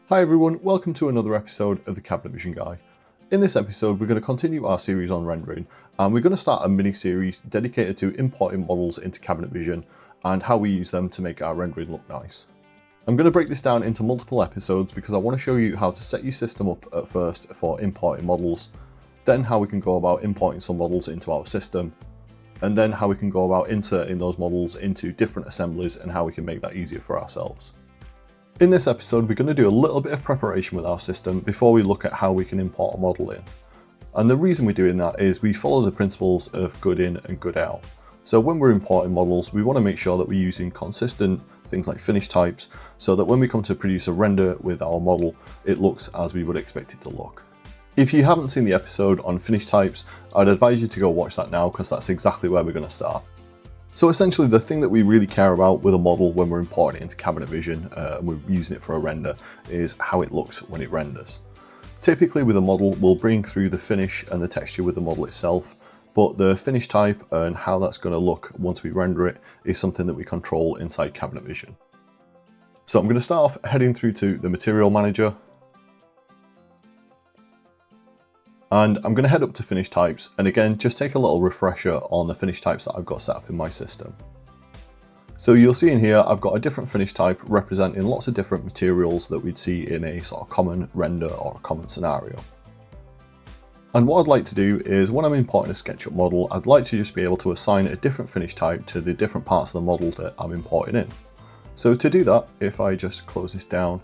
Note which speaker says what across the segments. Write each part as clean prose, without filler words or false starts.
Speaker 1: Hi everyone, welcome to another episode of the Cabinet Vision Guy. In this episode we're going to continue our series on rendering, and we're going to start a mini-series dedicated to importing models into Cabinet Vision and how we use them to make our rendering look nice. I'm going to break this down into multiple episodes because I want to show you how to set your system up at first for importing models, then how we can go about importing some models into our system, and then how we can go about inserting those models into different assemblies and how we can make that easier for ourselves. In this episode, we're going to do a little bit of preparation with our system before we look at how we can import a model in. And the reason we're doing that is we follow the principles of good in and good out. So when we're importing models, we want to make sure that we're using consistent things like finish types so that when we come to produce a render with our model, it looks as we would expect it to look. If you haven't seen the episode on finish types, I'd advise you to go watch that now because that's exactly where we're going to start. So essentially the thing that we really care about with a model when we're importing it into Cabinet Vision and we're using it for a render is how it looks when it renders. Typically with a model we'll bring through the finish and the texture with the model itself, but the finish type and how that's going to look once we render it is something that we control inside Cabinet Vision. So I'm going to start off heading through to the Material Manager. And I'm going to head up to finish types, and again just take a little refresher on the finish types that I've got set up in my system. So you'll see in here I've got a different finish type representing lots of different materials that we'd see in a sort of common render or a common scenario. And what I'd like to do is when I'm importing a SketchUp model, I'd like to just be able to assign a different finish type to the different parts of the model that I'm importing in. So to do that, if I just close this down,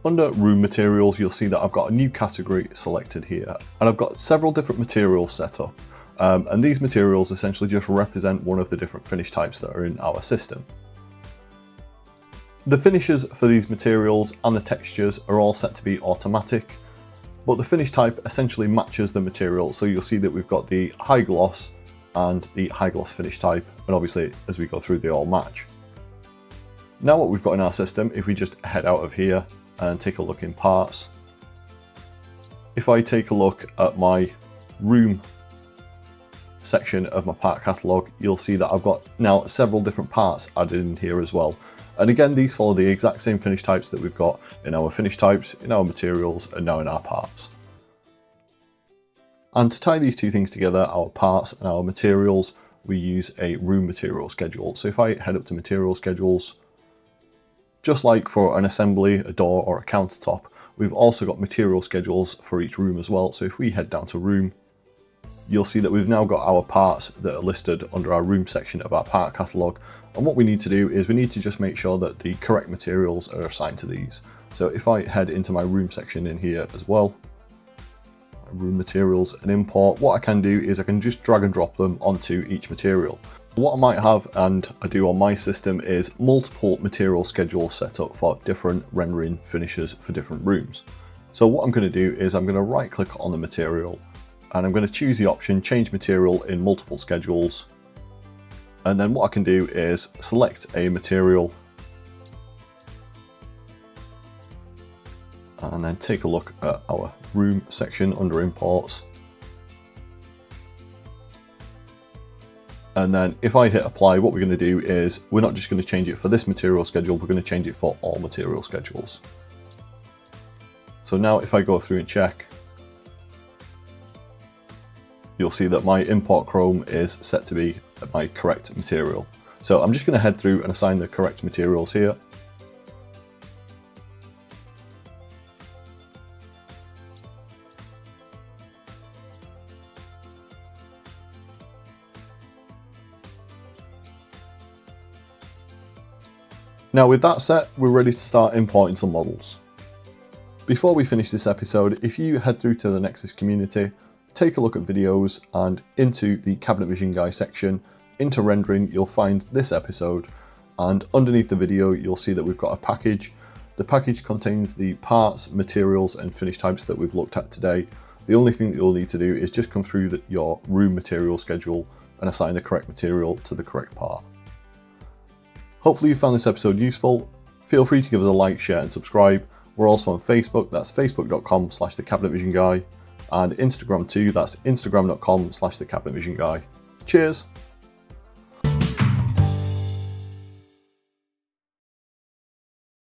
Speaker 1: under Room Materials, you'll see that I've got a new category selected here, and I've got several different materials set up. And these materials essentially just represent one of the different finish types that are in our system. The finishes for these materials and the textures are all set to be automatic, but the finish type essentially matches the material. So you'll see that we've got the high gloss and the high gloss finish type, and obviously as we go through they all match. Now what we've got in our system, if we just head out of here and take a look in parts. If I take a look at my room section of my part catalogue, you'll see that I've got now several different parts added in here as well. And again, these follow the exact same finish types that we've got in our finish types, in our materials, and now in our parts. And to tie these two things together, our parts and our materials, we use a room material schedule. So if I head up to material schedules, just like for an assembly, a door or a countertop, we've also got material schedules for each room as well. So if we head down to room, you'll see that we've now got our parts that are listed under our room section of our part catalogue. And what we need to do is we need to just make sure that the correct materials are assigned to these. So if I head into my room section in here as well, room materials and import, what I can do is I can just drag and drop them onto each material. What I might have, and I do on my system, is multiple material schedules set up for different rendering finishes for different rooms. So what I'm going to do is I'm going to right click on the material and I'm going to choose the option change material in multiple schedules. And then what I can do is select a material and then take a look at our room section under imports. And then if I hit apply, what we're going to do is we're not just going to change it for this material schedule, we're going to change it for all material schedules. So now if I go through and check, you'll see that my import chrome is set to be my correct material. So I'm just going to head through and assign the correct materials here. Now with that set, we're ready to start importing some models. Before we finish this episode, if you head through to the Nexus community, take a look at videos and into the Cabinet Vision Guy section, into rendering, you'll find this episode, and underneath the video, you'll see that we've got a package. The package contains the parts, materials, and finish types that we've looked at today. The only thing that you'll need to do is just come through your room material schedule and assign the correct material to the correct part. Hopefully you found this episode useful. Feel free to give us a like, share and subscribe. We're also on Facebook, that's facebook.com/thecabinetvisionguy, and Instagram too, that's instagram.com/thecabinetvisionguy. Cheers!